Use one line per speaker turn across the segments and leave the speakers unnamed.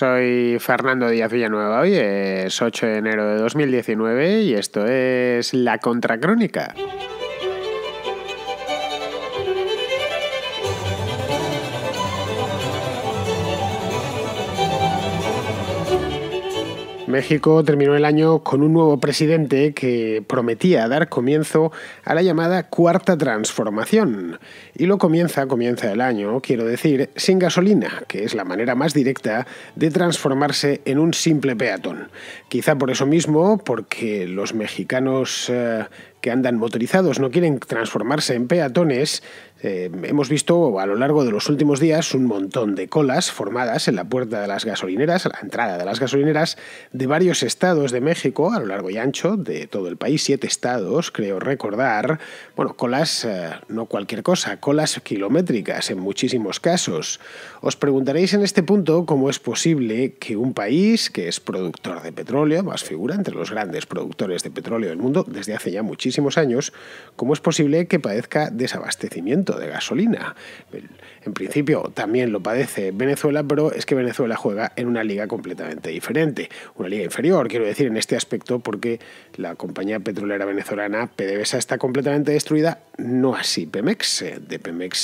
Soy Fernando Díaz Villanueva, hoy es 8 de enero de 2019 y esto es La Contracrónica. México terminó el año con un nuevo presidente que prometía dar comienzo a la llamada Cuarta Transformación. Y lo comienza el año, quiero decir, sin gasolina, que es la manera más directa de transformarse en un simple peatón. Quizá por eso mismo, porque los mexicanos que andan motorizados no quieren transformarse en peatones, hemos visto a lo largo de los últimos días un montón de colas formadas en la puerta de las gasolineras, a la entrada de las gasolineras de varios estados de México, a lo largo y ancho de todo el país, 7 estados, creo recordar. Bueno, colas, no cualquier cosa, colas kilométricas en muchísimos casos. Os preguntaréis en este punto cómo es posible que un país que es productor de petróleo, más figura entre los grandes productores de petróleo del mundo desde hace ya muchísimos años, cómo es posible que padezca desabastecimiento de gasolina. En principio también lo padece Venezuela, pero es que Venezuela juega en una liga completamente diferente, una liga inferior, quiero decir, en este aspecto, porque la compañía petrolera venezolana PDVSA está completamente destruida, no así Pemex. De Pemex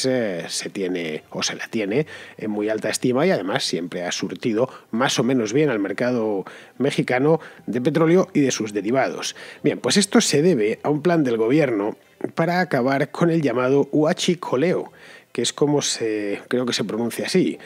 se tiene, o se la tiene, en muy alta estima y además siempre ha surtido más o menos bien al mercado mexicano de petróleo y de sus derivados. Bien, pues esto se debe a un plan del gobierno para acabar con el llamado huachicoleo, que es como creo que se pronuncia así,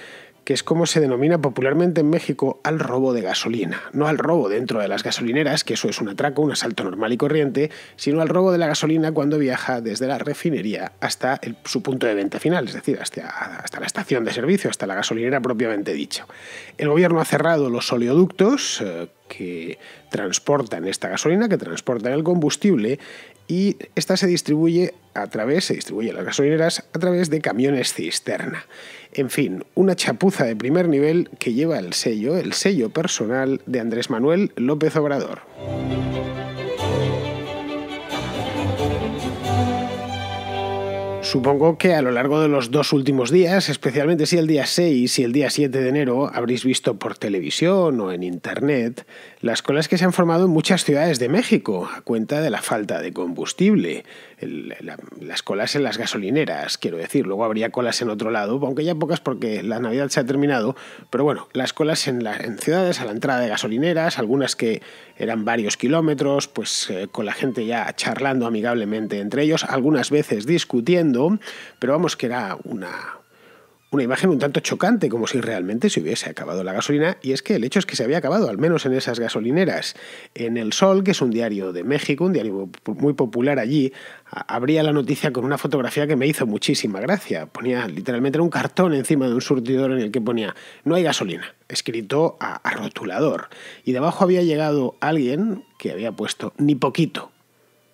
que es como se denomina popularmente en México al robo de gasolina. No al robo dentro de las gasolineras, que eso es un atraco, un asalto normal y corriente, sino al robo de la gasolina cuando viaja desde la refinería hasta su punto de venta final, es decir, hasta la estación de servicio, hasta la gasolinera propiamente dicho. El gobierno ha cerrado los oleoductos que transportan esta gasolina, que transportan el combustible, y esta se distribuye a las gasolineras a través de camiones cisterna. En fin, una chapuza de primer nivel que lleva el sello personal de Andrés Manuel López Obrador. Supongo que a lo largo de los 2 últimos días, especialmente si el día 6 y el día 7 de enero, habréis visto por televisión o en internet las colas que se han formado en muchas ciudades de México a cuenta de la falta de combustible. Las colas en las gasolineras, quiero decir, luego habría colas en otro lado, aunque ya pocas porque la Navidad se ha terminado, pero bueno, las colas en ciudades a la entrada de gasolineras, algunas que eran varios kilómetros, pues con la gente ya charlando amigablemente entre ellos, algunas veces discutiendo, pero vamos, que era una imagen un tanto chocante, como si realmente se hubiese acabado la gasolina, y es que el hecho es que se había acabado, al menos en esas gasolineras. En El Sol, que es un diario de México, un diario muy popular allí, abría la noticia con una fotografía que me hizo muchísima gracia. Ponía literalmente un cartón encima de un surtidor en el que ponía "no hay gasolina", escrito a rotulador, y debajo había llegado alguien que había puesto "ni poquito".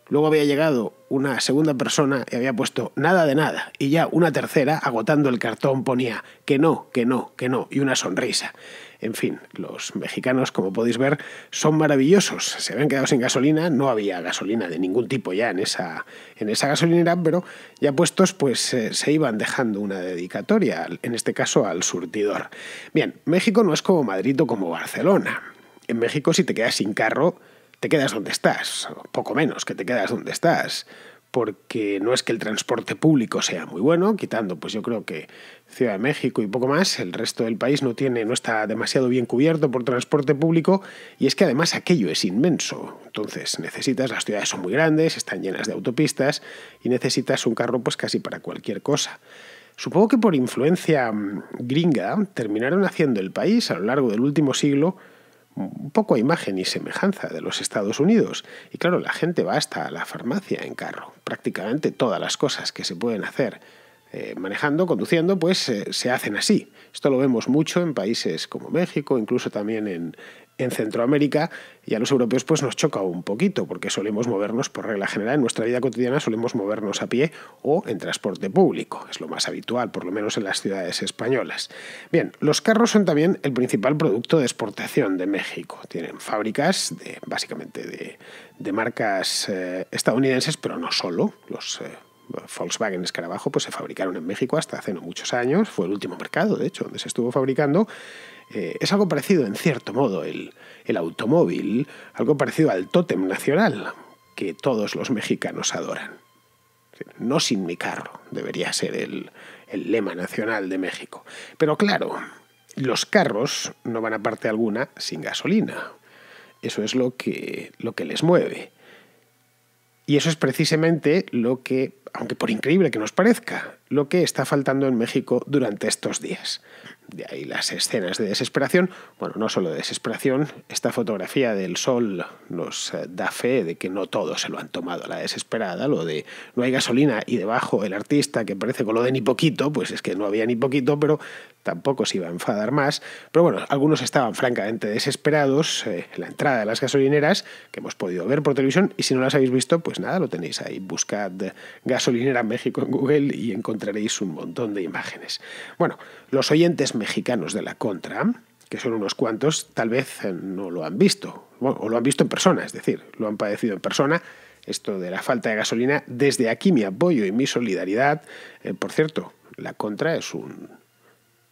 Luego había llegado una segunda persona y había puesto "nada de nada", y ya una tercera, agotando el cartón, ponía "que no, que no, que no", y una sonrisa. En fin, los mexicanos, como podéis ver, son maravillosos. Se habían quedado sin gasolina, no había gasolina de ningún tipo ya en esa gasolinera, pero ya puestos, pues se iban dejando una dedicatoria, en este caso al surtidor. Bien, México no es como Madrid o como Barcelona. En México, si te quedas sin carro, te quedas donde estás, poco menos que te quedas donde estás, porque no es que el transporte público sea muy bueno, quitando, pues yo creo que Ciudad de México y poco más, el resto del país no está demasiado bien cubierto por transporte público, y es que además aquello es inmenso. Entonces las ciudades son muy grandes, están llenas de autopistas, y necesitas un carro pues casi para cualquier cosa. Supongo que por influencia gringa terminaron haciendo el país a lo largo del último siglo un poco a imagen y semejanza de los Estados Unidos. Y claro, la gente va hasta la farmacia en carro. Prácticamente todas las cosas que se pueden hacer manejando, conduciendo, pues se hacen así. Esto lo vemos mucho en países como México, incluso también en Centroamérica, y a los europeos pues nos choca un poquito, porque solemos movernos, por regla general, en nuestra vida cotidiana solemos movernos a pie o en transporte público. Es lo más habitual, por lo menos en las ciudades españolas. Bien, los carros son también el principal producto de exportación de México. Tienen fábricas básicamente de marcas estadounidenses, pero no solo. Los Volkswagen Escarabajo pues se fabricaron en México hasta hace no muchos años. Fue el último mercado, de hecho, donde se estuvo fabricando. Es algo parecido, en cierto modo, el automóvil, algo parecido al tótem nacional que todos los mexicanos adoran. No sin mi carro, debería ser el lema nacional de México. Pero claro, los carros no van a parte alguna sin gasolina. Eso es lo que les mueve. Y eso es precisamente lo que, aunque por increíble que nos parezca, lo que está faltando en México durante estos días. De ahí las escenas de desesperación. Bueno, no solo de desesperación, esta fotografía del sol nos da fe de que no todos se lo han tomado a la desesperada. Lo de no hay gasolina y debajo el artista que parece con lo de ni poquito, pues es que no había ni poquito, pero tampoco se iba a enfadar más. Pero bueno, algunos estaban francamente desesperados en la entrada de las gasolineras, que hemos podido ver por televisión, y si no las habéis visto, pues nada, lo tenéis ahí. Buscad gasolinera México en Google y encontraréis un montón de imágenes. Bueno, los oyentes mexicanos de la Contra, que son unos cuantos, tal vez no lo han visto, o lo han visto en persona, es decir, lo han padecido en persona, esto de la falta de gasolina. Desde aquí mi apoyo y mi solidaridad. Por cierto, la Contra es un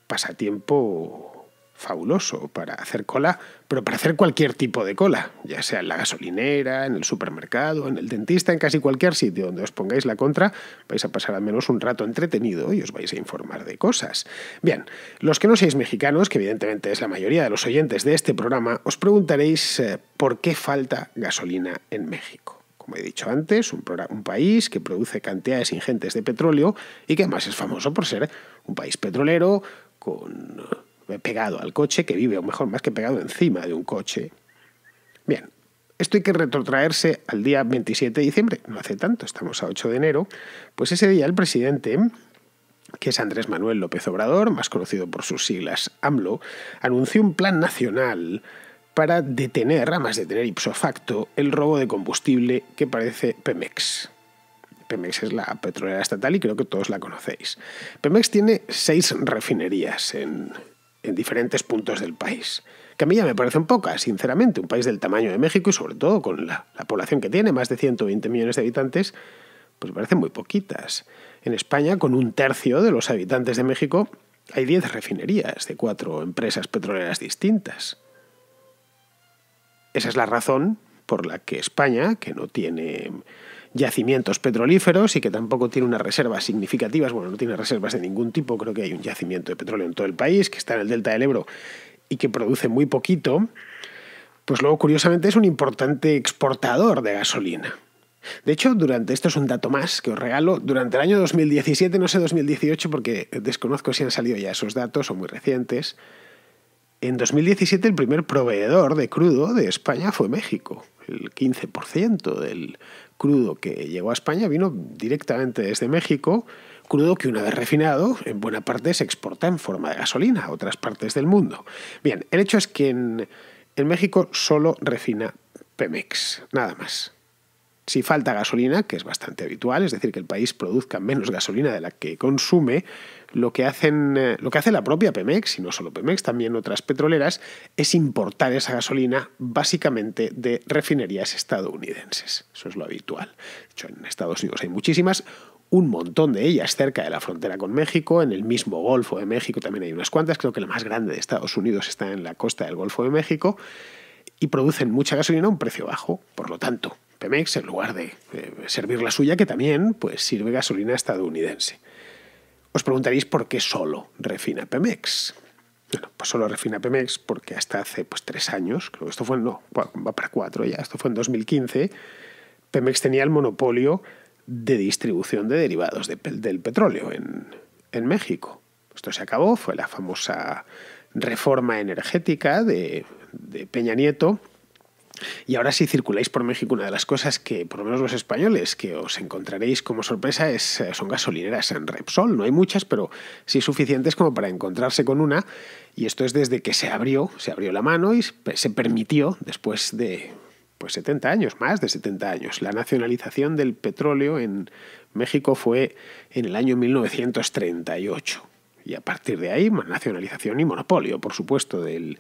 pasatiempo fabuloso para hacer cola, pero para hacer cualquier tipo de cola, ya sea en la gasolinera, en el supermercado, en el dentista, en casi cualquier sitio donde os pongáis la Contra, vais a pasar al menos un rato entretenido y os vais a informar de cosas. Bien, los que no seáis mexicanos, que evidentemente es la mayoría de los oyentes de este programa, os preguntaréis por qué falta gasolina en México. Como he dicho antes, un país que produce cantidades ingentes de petróleo y que además es famoso por ser un país petrolero pegado al coche, que vive, o mejor, más que pegado, encima de un coche. Bien, esto hay que retrotraerse al día 27 de diciembre, no hace tanto, estamos a 8 de enero, pues ese día el presidente, que es Andrés Manuel López Obrador, más conocido por sus siglas AMLO, anunció un plan nacional para detener, además de detener ipso facto, el robo de combustible que padece Pemex. Pemex es la petrolera estatal y creo que todos la conocéis. Pemex tiene 6 refinerías en diferentes puntos del país, que a mí ya me parecen pocas, sinceramente. Un país del tamaño de México y sobre todo con la población que tiene, más de 120 millones de habitantes, pues me parecen muy poquitas. En España, con 1/3 de los habitantes de México, hay 10 refinerías de 4 empresas petroleras distintas. Esa es la razón por la que España, que no tiene yacimientos petrolíferos y que tampoco tiene unas reservas significativas, bueno, no tiene reservas de ningún tipo, creo que hay un yacimiento de petróleo en todo el país, que está en el delta del Ebro y que produce muy poquito, pues luego curiosamente es un importante exportador de gasolina. De hecho, esto es un dato más que os regalo, durante el año 2017, no sé 2018 porque desconozco si han salido ya esos datos, son muy recientes. En 2017 el primer proveedor de crudo de España fue México. El 15% del crudo que llegó a España vino directamente desde México, crudo que una vez refinado en buena parte se exporta en forma de gasolina a otras partes del mundo. Bien, el hecho es que en México solo refina Pemex, nada más. Si falta gasolina, que es bastante habitual, es decir, que el país produzca menos gasolina de la que consume, lo que hace la propia Pemex, y no solo Pemex, también otras petroleras, es importar esa gasolina básicamente de refinerías estadounidenses. Eso es lo habitual. De hecho, en Estados Unidos hay muchísimas, un montón de ellas cerca de la frontera con México, en el mismo Golfo de México también hay unas cuantas, creo que la más grande de Estados Unidos está en la costa del Golfo de México, y producen mucha gasolina a un precio bajo. Por lo tanto, Pemex, en lugar de servir la suya, que también pues sirve gasolina estadounidense. Os preguntaréis por qué solo refina Pemex. Bueno, pues solo refina Pemex porque hasta hace 3 años, creo que esto fue, no, va para 4 ya, esto fue en 2015, Pemex tenía el monopolio de distribución de derivados del petróleo en México. Esto se acabó, fue la famosa reforma energética de Peña Nieto. Y ahora si circuláis por México, una de las cosas que, por lo menos los españoles, que os encontraréis como sorpresa son gasolineras en Repsol. No hay muchas, pero sí suficientes como para encontrarse con una. Y esto es desde que se abrió la mano y se permitió, después de 70 años, más de 70 años. La nacionalización del petróleo en México fue en el año 1938. Y a partir de ahí, nacionalización y monopolio, por supuesto, del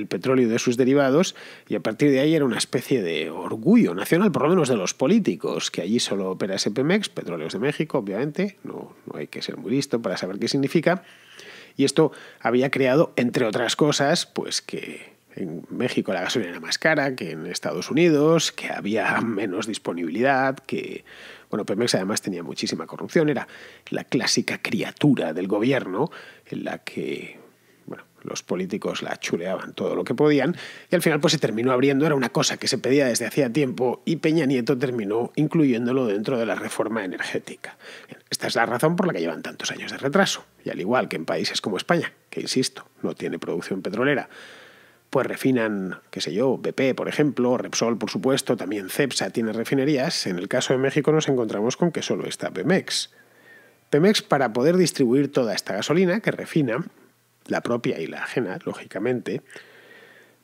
petróleo y de sus derivados. Y a partir de ahí era una especie de orgullo nacional, por lo menos de los políticos, que allí solo opera ese Pemex, Petróleos de México, obviamente. No hay que ser muy listo para saber qué significa. Y esto había creado, entre otras cosas, pues que en México la gasolina era más cara que en Estados Unidos, que había menos disponibilidad, que bueno, Pemex además tenía muchísima corrupción, era la clásica criatura del gobierno en la que bueno, los políticos la chuleaban todo lo que podían y al final pues se terminó abriendo, era una cosa que se pedía desde hacía tiempo y Peña Nieto terminó incluyéndolo dentro de la reforma energética. Esta es la razón por la que llevan tantos años de retraso y al igual que en países como España, que insisto, no tiene producción petrolera, pues refinan, qué sé yo, BP, por ejemplo, Repsol, por supuesto, también Cepsa tiene refinerías. En el caso de México nos encontramos con que solo está Pemex. Pemex, para poder distribuir toda esta gasolina que refina, la propia y la ajena, lógicamente,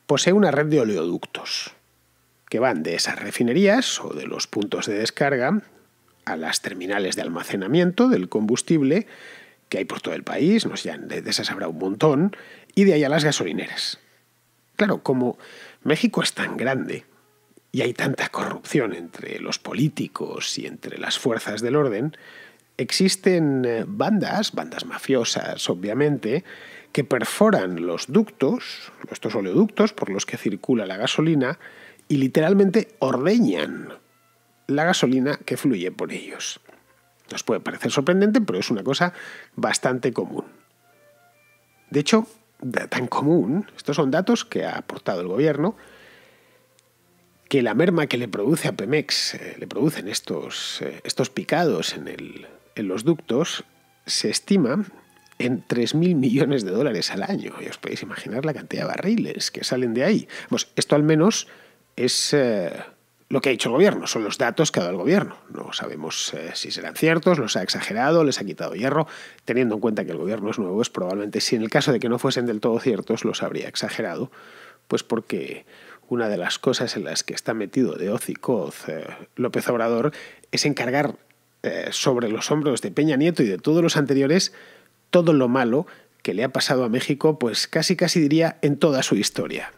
posee una red de oleoductos que van de esas refinerías o de los puntos de descarga a las terminales de almacenamiento del combustible que hay por todo el país, no sé, ya de esas habrá un montón, y de ahí a las gasolineras. Claro, como México es tan grande y hay tanta corrupción entre los políticos y entre las fuerzas del orden, existen bandas mafiosas, obviamente, que perforan los ductos, estos oleoductos por los que circula la gasolina, y literalmente ordeñan la gasolina que fluye por ellos. Nos puede parecer sorprendente, pero es una cosa bastante común. De hecho, tan común, estos son datos que ha aportado el gobierno, que la merma que le produce a Pemex, le producen estos picados en los ductos, se estima en 3.000 millones de dólares al año. Y os podéis imaginar la cantidad de barriles que salen de ahí. Pues esto al menos es lo que ha dicho el gobierno, son los datos que ha dado el gobierno. No sabemos si serán ciertos, los ha exagerado, les ha quitado hierro. Teniendo en cuenta que el gobierno es nuevo, es probablemente, si en el caso de que no fuesen del todo ciertos, los habría exagerado, pues porque una de las cosas en las que está metido de hoz y coz López Obrador es encargar sobre los hombros de Peña Nieto y de todos los anteriores todo lo malo que le ha pasado a México, pues casi diría en toda su historia.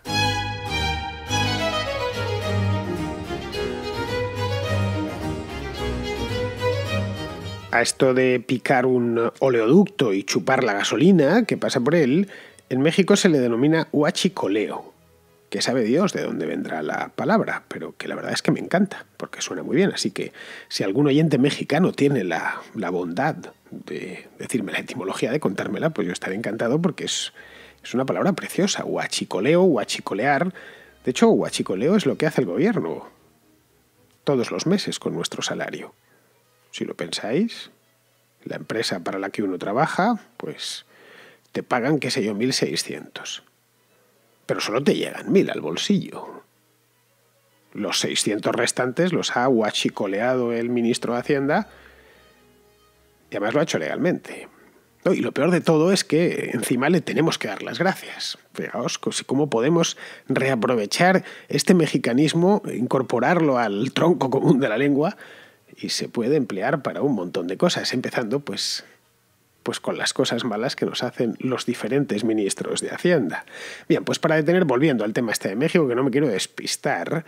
A esto de picar un oleoducto y chupar la gasolina que pasa por él, en México se le denomina huachicoleo, que sabe Dios de dónde vendrá la palabra, pero que la verdad es que me encanta, porque suena muy bien. Así que si algún oyente mexicano tiene la bondad de decirme la etimología, de contármela, pues yo estaré encantado porque es una palabra preciosa. Huachicoleo, huachicolear. De hecho, huachicoleo es lo que hace el gobierno todos los meses con nuestro salario. Si lo pensáis, la empresa para la que uno trabaja, pues te pagan, qué sé yo, 1.600. Pero solo te llegan 1.000 al bolsillo. Los 600 restantes los ha huachicoleado el ministro de Hacienda y además lo ha hecho legalmente. Y lo peor de todo es que encima le tenemos que dar las gracias. Fijaos cómo podemos reaprovechar este mexicanismo, incorporarlo al tronco común de la lengua y se puede emplear para un montón de cosas, empezando pues con las cosas malas que nos hacen los diferentes ministros de Hacienda. Bien, pues volviendo al tema este de México, que no me quiero despistar,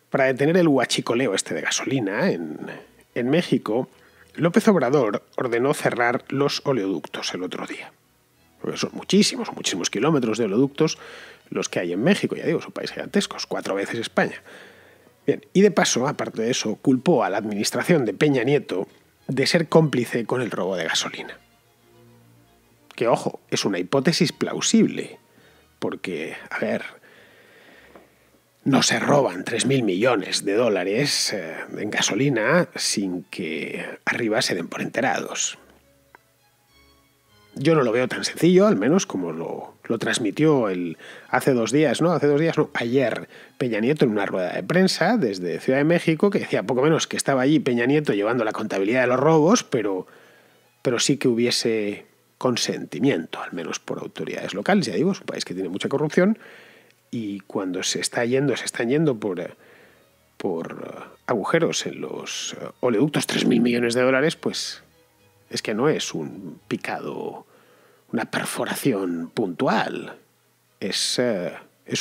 para detener el huachicoleo este de gasolina en México, López Obrador ordenó cerrar los oleoductos el otro día. Porque son muchísimos kilómetros de oleoductos los que hay en México, ya digo, son países gigantescos, 4 veces España. Bien, y de paso, aparte de eso, culpó a la administración de Peña Nieto de ser cómplice con el robo de gasolina. Que, ojo, es una hipótesis plausible, porque, a ver, no se roban 3.000 millones de dólares en gasolina sin que arriba se den por enterados. Yo no lo veo tan sencillo, al menos como lo transmitió ayer Peña Nieto en una rueda de prensa desde Ciudad de México, que decía poco menos que estaba allí Peña Nieto llevando la contabilidad de los robos, pero sí que hubiese consentimiento, al menos por autoridades locales. Ya digo, es un país que tiene mucha corrupción y cuando se están yendo por agujeros en los oleoductos 3.000 millones de dólares, pues es que no es un picado, una perforación puntual. Es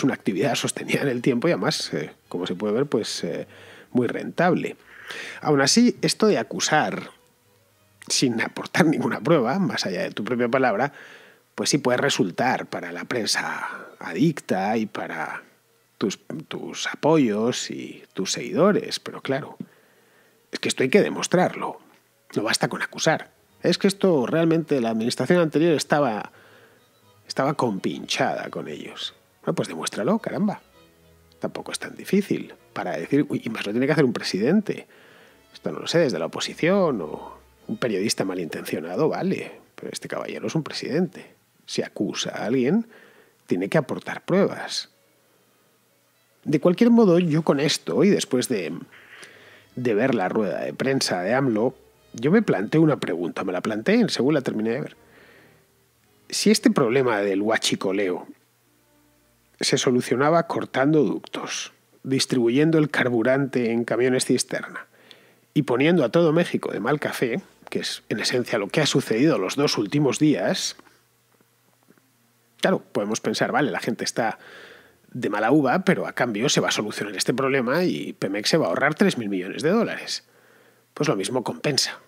una actividad sostenida en el tiempo y además, como se puede ver, pues muy rentable. Aún así, esto de acusar sin aportar ninguna prueba, más allá de tu propia palabra, pues sí puede resultar para la prensa adicta y para tus apoyos y tus seguidores, pero claro, es que esto hay que demostrarlo. No basta con acusar. Es que esto realmente la administración anterior estaba compinchada con ellos. Bueno, pues demuéstralo, caramba. Tampoco es tan difícil para decir, uy, y más lo tiene que hacer un presidente. Esto no lo sé, desde la oposición o un periodista malintencionado, vale, pero este caballero es un presidente. Si acusa a alguien, tiene que aportar pruebas. De cualquier modo, yo con esto, y después de ver la rueda de prensa de AMLO, yo me planteo una pregunta, me la planteé según la terminé de ver. Si este problema del huachicoleo se solucionaba cortando ductos, distribuyendo el carburante en camiones cisterna y poniendo a todo México de mal café, que es en esencia lo que ha sucedido los 2 últimos días, claro, podemos pensar, vale, la gente está de mala uva, pero a cambio se va a solucionar este problema y Pemex se va a ahorrar 3.000 millones de dólares. Pues lo mismo compensa.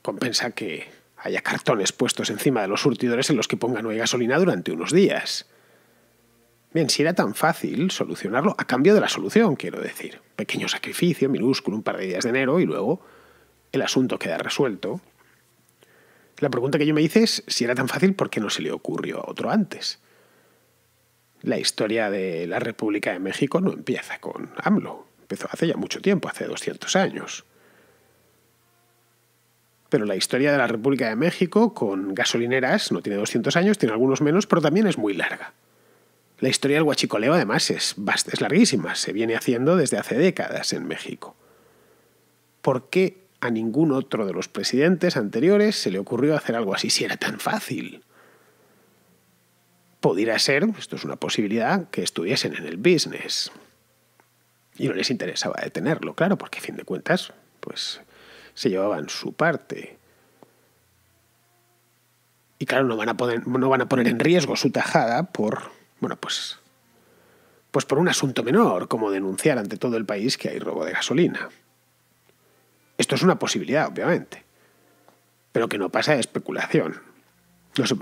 Compensa que haya cartones puestos encima de los surtidores en los que pongan hoy gasolina durante unos días. Bien, si era tan fácil solucionarlo, a cambio de la solución, quiero decir. Pequeño sacrificio, minúsculo, un par de días de enero y luego el asunto queda resuelto. La pregunta que yo me hice es, si era tan fácil, ¿por qué no se le ocurrió a otro antes? La historia de la República de México no empieza con AMLO. Empezó hace ya mucho tiempo, hace 200 años. Pero la historia de la República de México con gasolineras no tiene 200 años, tiene algunos menos, pero también es muy larga. La historia del huachicoleo, además, es larguísima. Se viene haciendo desde hace décadas en México. ¿Por qué a ningún otro de los presidentes anteriores se le ocurrió hacer algo así si era tan fácil? Pudiera ser, esto es una posibilidad, que estuviesen en el business. Y no les interesaba detenerlo, claro, porque a fin de cuentas, pues se llevaban su parte. Y claro, no van a poner en riesgo su tajada por, bueno, pues por un asunto menor, como denunciar ante todo el país que hay robo de gasolina. Esto es una posibilidad, obviamente, pero que no pasa de especulación.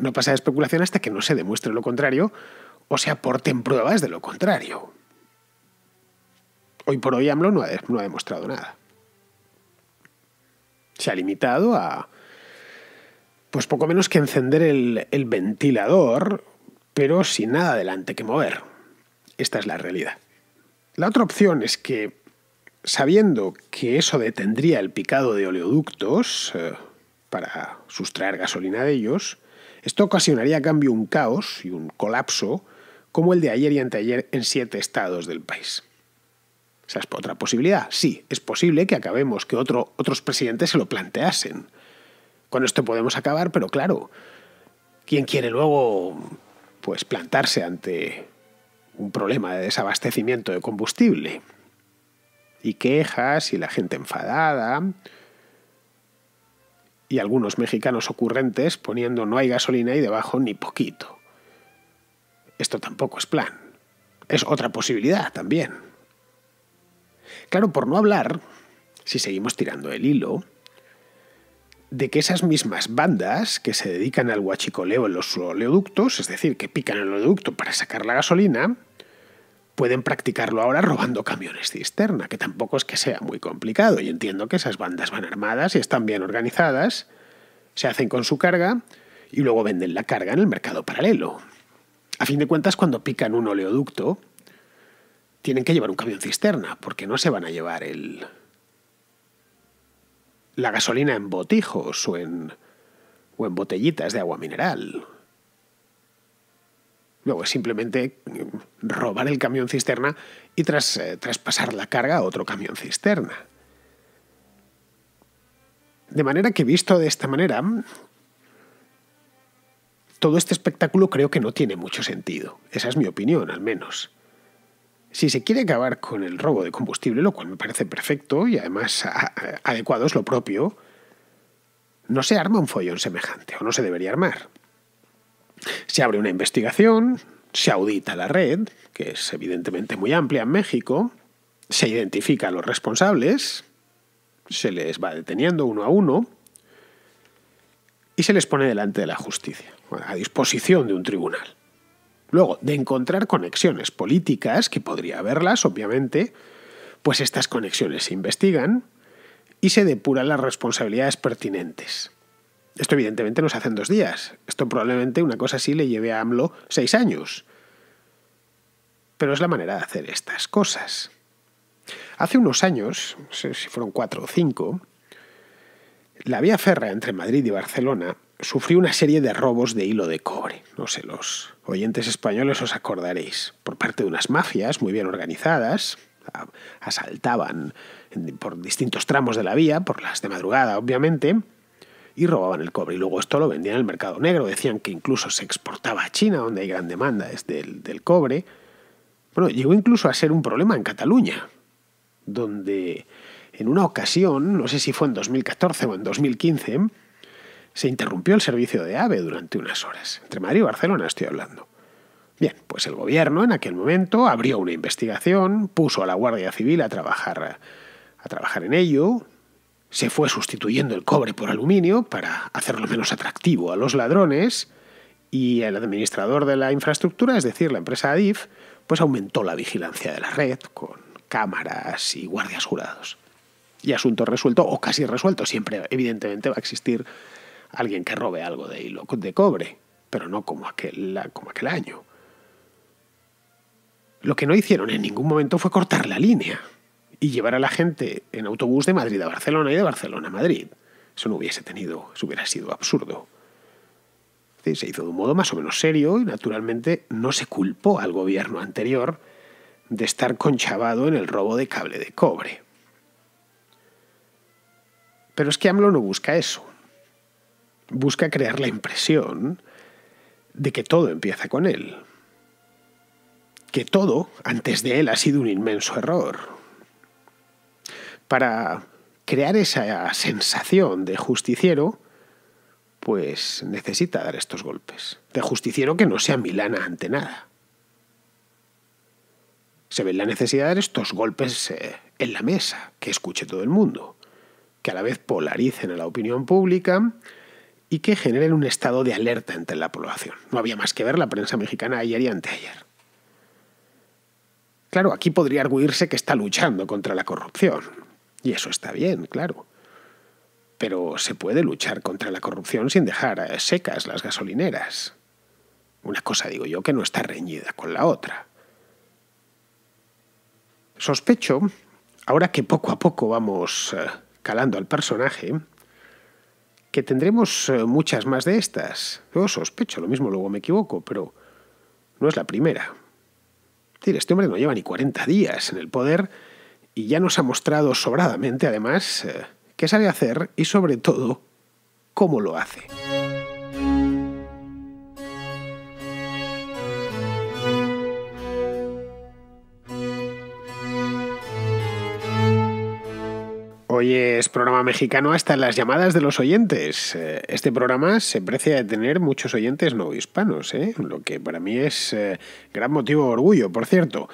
No pasa de especulación hasta que no se demuestre lo contrario o se aporten pruebas de lo contrario. Hoy por hoy AMLO no ha demostrado nada. Se ha limitado a, pues poco menos que encender el ventilador, pero sin nada adelante que mover. Esta es la realidad. La otra opción es que, sabiendo que eso detendría el picado de oleoductos para sustraer gasolina de ellos, esto ocasionaría a cambio un caos y un colapso como el de ayer y anteayer en 7 estados del país. ¿Esa es otra posibilidad? Sí, es posible que acabemos, que otros presidentes se lo planteasen. Con esto podemos acabar, pero claro, ¿quién quiere luego pues plantarse ante un problema de desabastecimiento de combustible? Y quejas y la gente enfadada y algunos mexicanos ocurrentes poniendo no hay gasolina y debajo ni poquito. Esto tampoco es plan. Es otra posibilidad también. Claro, por no hablar, si seguimos tirando el hilo, de que esas mismas bandas que se dedican al huachicoleo en los oleoductos, es decir, que pican el oleoducto para sacar la gasolina, pueden practicarlo ahora robando camiones cisterna, que tampoco es que sea muy complicado. Y entiendo que esas bandas van armadas y están bien organizadas, se hacen con su carga y luego venden la carga en el mercado paralelo. A fin de cuentas, cuando pican un oleoducto, tienen que llevar un camión cisterna, porque no se van a llevar la gasolina en botijos o en botellitas de agua mineral. Luego es simplemente robar el camión cisterna y traspasar la carga a otro camión cisterna. De manera que, visto de esta manera, todo este espectáculo creo que no tiene mucho sentido. Esa es mi opinión, al menos. Si se quiere acabar con el robo de combustible, lo cual me parece perfecto y además adecuado es lo propio, no se arma un follón semejante, o no se debería armar. Se abre una investigación, se audita la red, que es evidentemente muy amplia en México, se identifica a los responsables, se les va deteniendo uno a uno, y se les pone delante de la justicia, a disposición de un tribunal. Luego, de encontrar conexiones políticas, que podría haberlas, obviamente, pues estas conexiones se investigan y se depuran las responsabilidades pertinentes. Esto evidentemente no se hace en 2 días. Esto probablemente una cosa así le lleve a AMLO 6 años. Pero es la manera de hacer estas cosas. Hace unos años, no sé si fueron 4 o 5, la vía férrea entre Madrid y Barcelona sufrió una serie de robos de hilo de cobre. No sé, los oyentes españoles os acordaréis. Por parte de unas mafias muy bien organizadas, asaltaban por distintos tramos de la vía, por las de madrugada obviamente, y robaban el cobre. Y luego esto lo vendían en el mercado negro. Decían que incluso se exportaba a China, donde hay gran demanda del cobre. Bueno, llegó incluso a ser un problema en Cataluña, donde en una ocasión, no sé si fue en 2014 o en 2015, se interrumpió el servicio de AVE durante unas horas. Entre Madrid y Barcelona estoy hablando. Bien, pues el gobierno en aquel momento abrió una investigación, puso a la Guardia Civil a trabajar en ello, se fue sustituyendo el cobre por aluminio para hacerlo menos atractivo a los ladrones, y el administrador de la infraestructura, es decir, la empresa Adif, pues aumentó la vigilancia de la red con cámaras y guardias jurados. Y asunto resuelto, o casi resuelto. Siempre, evidentemente, va a existir alguien que robe algo de hilo de cobre, pero no como aquel año. Lo que no hicieron en ningún momento fue cortar la línea y llevar a la gente en autobús de Madrid a Barcelona y de Barcelona a Madrid. Eso hubiera sido absurdo. Sí, se hizo de un modo más o menos serio y, naturalmente, no se culpó al gobierno anterior de estar conchavado en el robo de cable de cobre. Pero es que AMLO no busca eso. Busca crear la impresión de que todo empieza con él. Que todo, antes de él, ha sido un inmenso error. Para crear esa sensación de justiciero, pues necesita dar estos golpes. De justiciero que no sea milana ante nada. Se ve la necesidad de dar estos golpes en la mesa, que escuche todo el mundo, que a la vez polaricen a la opinión pública y que generen un estado de alerta entre la población. No había más que ver la prensa mexicana ayer y anteayer. Claro, aquí podría arguirse que está luchando contra la corrupción. Y eso está bien, claro. Pero se puede luchar contra la corrupción sin dejar secas las gasolineras. Una cosa digo yo que no está reñida con la otra. Sospecho, ahora que poco a poco vamos calando al personaje, que tendremos muchas más de estas. Yo sospecho, lo mismo luego me equivoco, pero no es la primera. Es decir, este hombre no lleva ni 40 días en el poder y ya nos ha mostrado sobradamente, además, qué sabe hacer y, sobre todo, cómo lo hace. Hoy es programa mexicano hasta en las llamadas de los oyentes. Este programa se precia de tener muchos oyentes no hispanos, lo que para mí es gran motivo de orgullo, por cierto.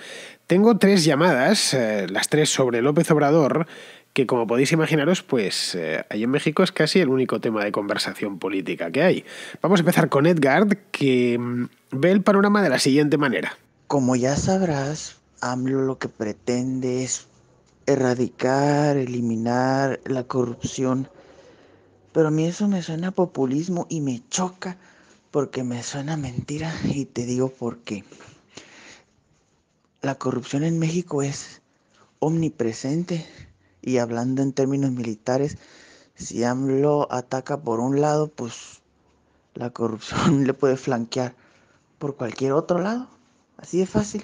Tengo 3 llamadas, las 3 sobre López Obrador, que como podéis imaginaros, pues ahí en México es casi el único tema de conversación política que hay. Vamos a empezar con Edgar, que ve el panorama de la siguiente manera.
Como ya sabrás, AMLO lo que pretende es erradicar, eliminar la corrupción, pero a mí eso me suena a populismo y me choca porque me suena a mentira, y te digo por qué. La corrupción en México es omnipresente, y hablando en términos militares, si AMLO ataca por un lado, pues la corrupción le puede flanquear por cualquier otro lado, así de fácil.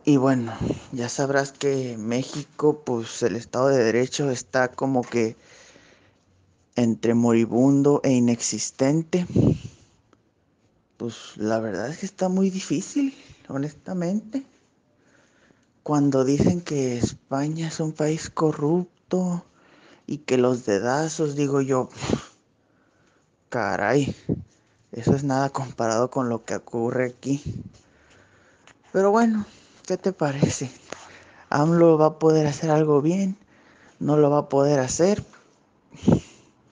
Y bueno, ya sabrás que México, pues el Estado de Derecho está como que entre moribundo e inexistente. Pues la verdad es que está muy difícil, honestamente. Cuando dicen que España es un país corrupto y que los dedazos, digo yo, caray, eso es nada comparado con lo que ocurre aquí. Pero bueno, ¿qué te parece? ¿AMLO va a poder hacer algo bien? ¿No lo va a poder hacer?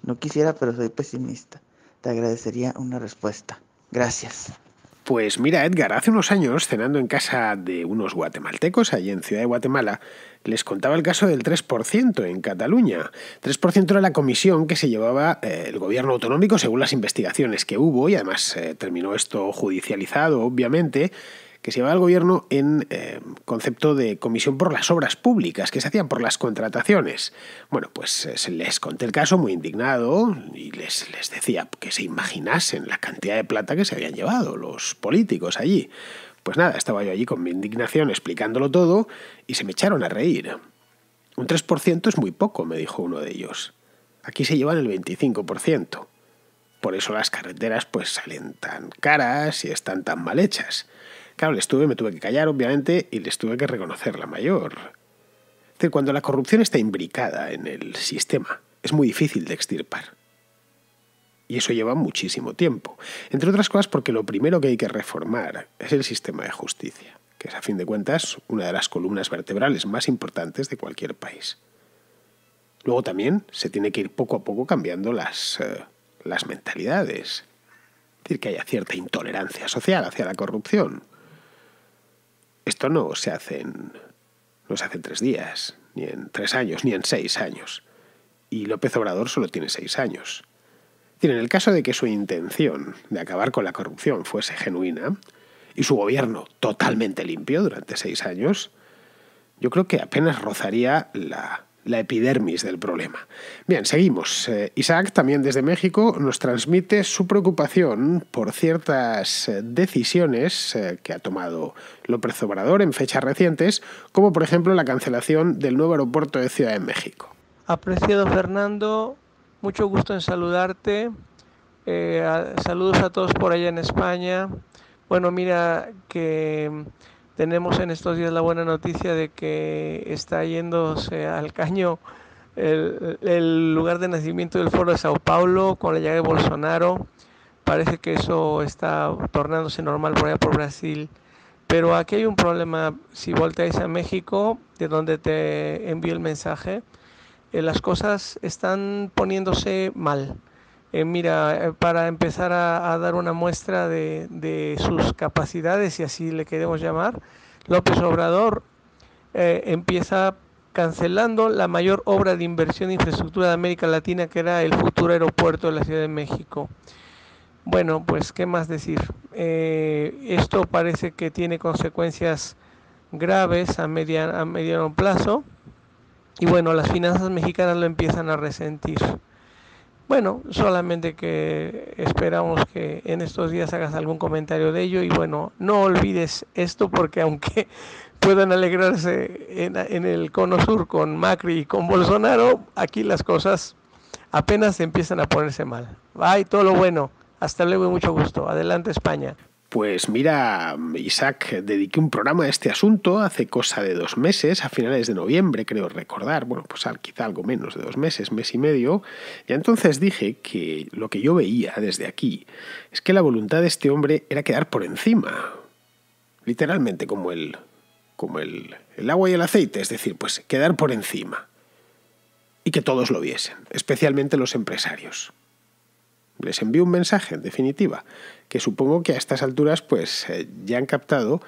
No quisiera, pero soy pesimista. Te agradecería una respuesta. Gracias.
Pues mira, Edgar, hace unos años, cenando en casa de unos guatemaltecos, allí en Ciudad de Guatemala, les contaba el caso del 3% en Cataluña. 3% era la comisión que se llevaba el gobierno autonómico según las investigaciones que hubo, y además terminó esto judicializado, obviamente, que se llevaba el gobierno en concepto de comisión por las obras públicas, que se hacían por las contrataciones. Bueno, pues les conté el caso muy indignado y les decía que se imaginasen la cantidad de plata que se habían llevado los políticos allí. Pues nada, estaba yo allí con mi indignación explicándolo todo y se me echaron a reír. Un 3% es muy poco, me dijo uno de ellos. Aquí se llevan el 25%. Por eso las carreteras pues salen tan caras y están tan mal hechas. Claro, me tuve que callar, obviamente, y les tuve que reconocer la mayor. Es decir, cuando la corrupción está imbricada en el sistema, es muy difícil de extirpar. Y eso lleva muchísimo tiempo. Entre otras cosas porque lo primero que hay que reformar es el sistema de justicia, que es, a fin de cuentas, una de las columnas vertebrales más importantes de cualquier país. Luego también se tiene que ir poco a poco cambiando las mentalidades. Es decir, que haya cierta intolerancia social hacia la corrupción. Esto no se hace en 3 días, ni en 3 años, ni en 6 años. Y López Obrador solo tiene 6 años. Es decir, en el caso de que su intención de acabar con la corrupción fuese genuina y su gobierno totalmente limpio durante 6 años, yo creo que apenas rozaría la epidermis del problema. Bien, seguimos. Isaac, también desde México, nos transmite su preocupación por ciertas decisiones que ha tomado López Obrador en fechas recientes, como por ejemplo la cancelación del nuevo aeropuerto de Ciudad de México.
Apreciado Fernando, mucho gusto en saludarte. Saludos a todos por allá en España. Bueno, mira que tenemos en estos días la buena noticia de que está yéndose al caño el lugar de nacimiento del Foro de Sao Paulo con la llegada de Bolsonaro. Parece que eso está tornándose normal por allá por Brasil. Pero aquí hay un problema. Si volteáis a México, de donde te envío el mensaje, las cosas están poniéndose mal. Mira, para empezar a dar una muestra de sus capacidades, si así le queremos llamar, López Obrador empieza cancelando la mayor obra de inversión de infraestructura de América Latina, que era el futuro aeropuerto de la Ciudad de México. Bueno, pues, ¿qué más decir? Esto parece que tiene consecuencias graves a mediano plazo. Y bueno, las finanzas mexicanas lo empiezan a resentir. Bueno, solamente que esperamos que en estos días hagas algún comentario de ello y bueno, no olvides esto porque aunque puedan alegrarse en el cono sur con Macri y con Bolsonaro, aquí las cosas apenas empiezan a ponerse mal. Bye, todo lo bueno. Hasta luego y mucho gusto. Adelante España.
Pues mira, Isaac, dediqué un programa a este asunto hace cosa de 2 meses, a finales de noviembre, creo recordar, bueno, pues quizá algo menos de 2 meses, mes y medio, y entonces dije que lo que yo veía desde aquí es que la voluntad de este hombre era quedar por encima, literalmente como el agua y el aceite, es decir, pues quedar por encima, y que todos lo viesen, especialmente los empresarios. Les envío un mensaje, en definitiva, que supongo que a estas alturas pues ya han captado,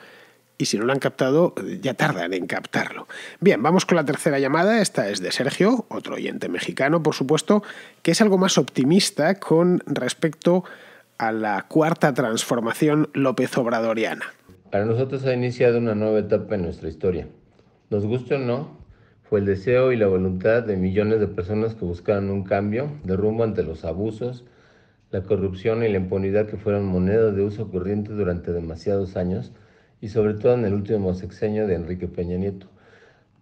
y si no lo han captado, ya tardan en captarlo. Bien, vamos con la tercera llamada. Esta es de Sergio, otro oyente mexicano, por supuesto, que es algo más optimista con respecto a la cuarta transformación López Obradoriana.
Para nosotros ha iniciado una nueva etapa en nuestra historia. Nos guste o no, fue el deseo y la voluntad de millones de personas que buscaron un cambio de rumbo ante los abusos, la corrupción y la impunidad que fueron monedas de uso corriente durante demasiados años y sobre todo en el último sexenio de Enrique Peña Nieto.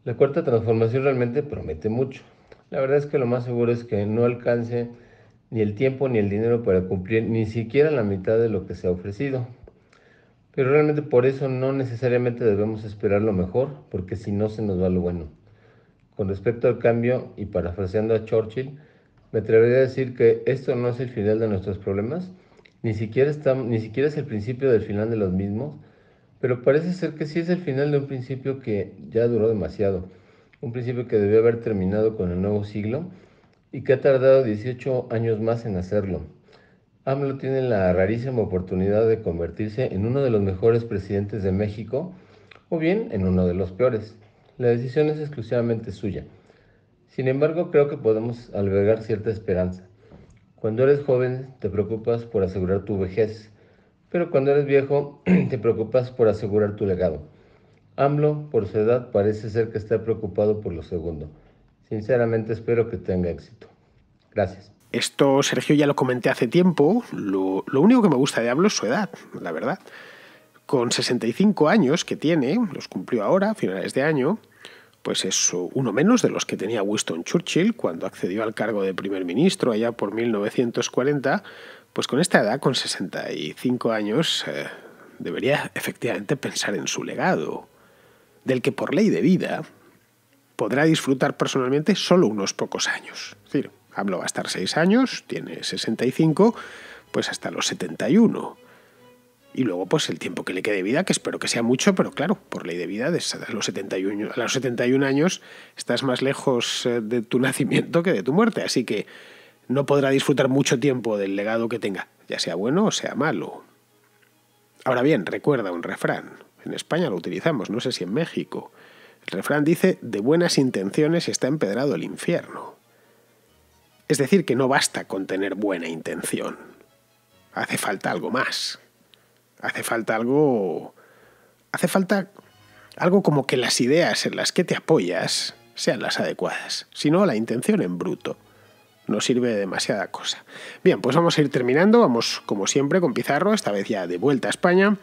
La cuarta transformación realmente promete mucho. La verdad es que lo más seguro es que no alcance ni el tiempo ni el dinero para cumplir ni siquiera la mitad de lo que se ha ofrecido. Pero realmente por eso no necesariamente debemos esperar lo mejor, porque si no se nos va lo bueno. Con respecto al cambio, y parafraseando a Churchill, me atrevería a decir que esto no es el final de nuestros problemas, ni siquiera es el principio del final de los mismos, pero parece ser que sí es el final de un principio que ya duró demasiado, un principio que debió haber terminado con el nuevo siglo y que ha tardado 18 años más en hacerlo. AMLO tiene la rarísima oportunidad de convertirse en uno de los mejores presidentes de México o bien en uno de los peores. La decisión es exclusivamente suya. Sin embargo, creo que podemos albergar cierta esperanza. Cuando eres joven te preocupas por asegurar tu vejez, pero cuando eres viejo te preocupas por asegurar tu legado. AMLO, por su edad, parece ser que está preocupado por lo segundo. Sinceramente espero que tenga éxito. Gracias.
Esto, Sergio, ya lo comenté hace tiempo. Lo único que me gusta de AMLO es su edad, la verdad. Con 65 años que tiene, los cumplió ahora, a finales de año, pues es uno menos de los que tenía Winston Churchill cuando accedió al cargo de primer ministro allá por 1940. Pues con esta edad, con 65 años, debería efectivamente pensar en su legado, del que por ley de vida podrá disfrutar personalmente solo unos pocos años. Es decir, AMLO va a estar 6 años, tiene 65, pues hasta los 71. Y luego pues el tiempo que le quede de vida, que espero que sea mucho, pero claro, por ley de vida, a los 71 años estás más lejos de tu nacimiento que de tu muerte, así que no podrá disfrutar mucho tiempo del legado que tenga, ya sea bueno o sea malo. Ahora bien, recuerda un refrán, en España lo utilizamos, no sé si en México. El refrán dice: de buenas intenciones está empedrado el infierno. Es decir, que no basta con tener buena intención. Hace falta algo más. Hace falta algo como que las ideas en las que te apoyas sean las adecuadas. Si no, la intención en bruto no sirve de demasiada cosa. Bien, pues vamos a ir terminando. Vamos, como siempre, con Pizarro, esta vez ya de vuelta a España.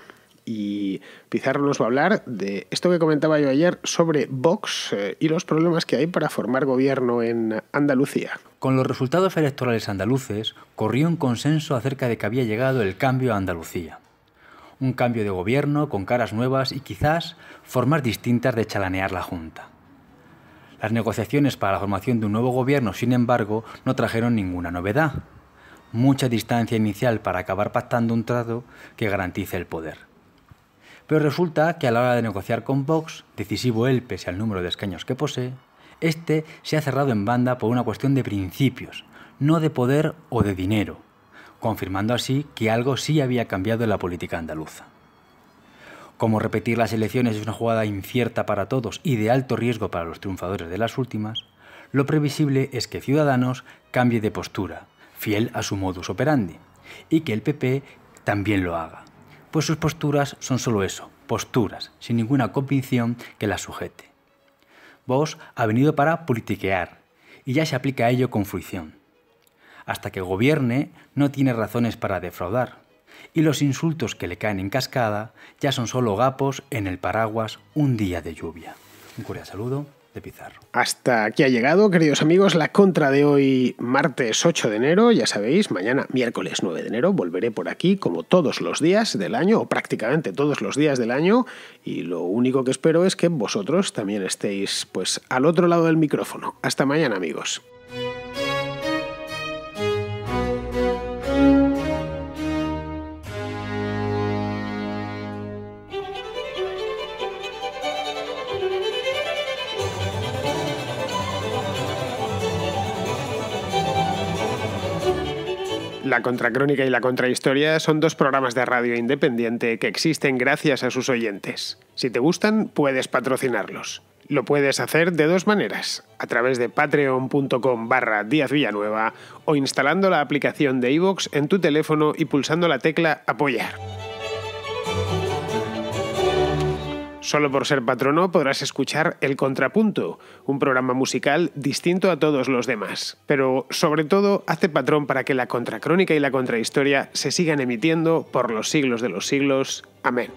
Y Pizarro nos va a hablar de esto que comentaba yo ayer sobre Vox y los problemas que hay para formar gobierno en Andalucía.
Con los resultados electorales andaluces, corrió un consenso acerca de que había llegado el cambio a Andalucía. Un cambio de gobierno con caras nuevas y quizás formas distintas de chalanear la Junta. Las negociaciones para la formación de un nuevo gobierno, sin embargo, no trajeron ninguna novedad. Mucha distancia inicial para acabar pactando un trato que garantice el poder. Pero resulta que a la hora de negociar con Vox, decisivo él pese al número de escaños que posee, este se ha cerrado en banda por una cuestión de principios, no de poder o de dinero, confirmando así que algo sí había cambiado en la política andaluza. Como repetir las elecciones es una jugada incierta para todos y de alto riesgo para los triunfadores de las últimas, lo previsible es que Ciudadanos cambie de postura, fiel a su modus operandi, y que el PP también lo haga, pues sus posturas son solo eso, posturas, sin ninguna convicción que las sujete. Vox ha venido para politiquear, y ya se aplica a ello con fruición. Hasta que gobierne, no tiene razones para defraudar, y los insultos que le caen en cascada ya son solo gapos en el paraguas un día de lluvia. Un cordial saludo de Pizarro.
Hasta aquí ha llegado, queridos amigos, la contra de hoy, martes 8 de enero. Ya sabéis, mañana, miércoles 9 de enero, volveré por aquí como todos los días del año, o prácticamente todos los días del año, y lo único que espero es que vosotros también estéis pues al otro lado del micrófono. Hasta mañana, amigos. La Contracrónica y la Contrahistoria son dos programas de radio independiente que existen gracias a sus oyentes. Si te gustan, puedes patrocinarlos. Lo puedes hacer de dos maneras, a través de patreon.com/Díaz Villanueva o instalando la aplicación de iVoox en tu teléfono y pulsando la tecla Apoyar. Solo por ser patrono podrás escuchar El Contrapunto, un programa musical distinto a todos los demás. Pero, sobre todo, hazte patrón para que la Contracrónica y la Contrahistoria se sigan emitiendo por los siglos de los siglos. Amén.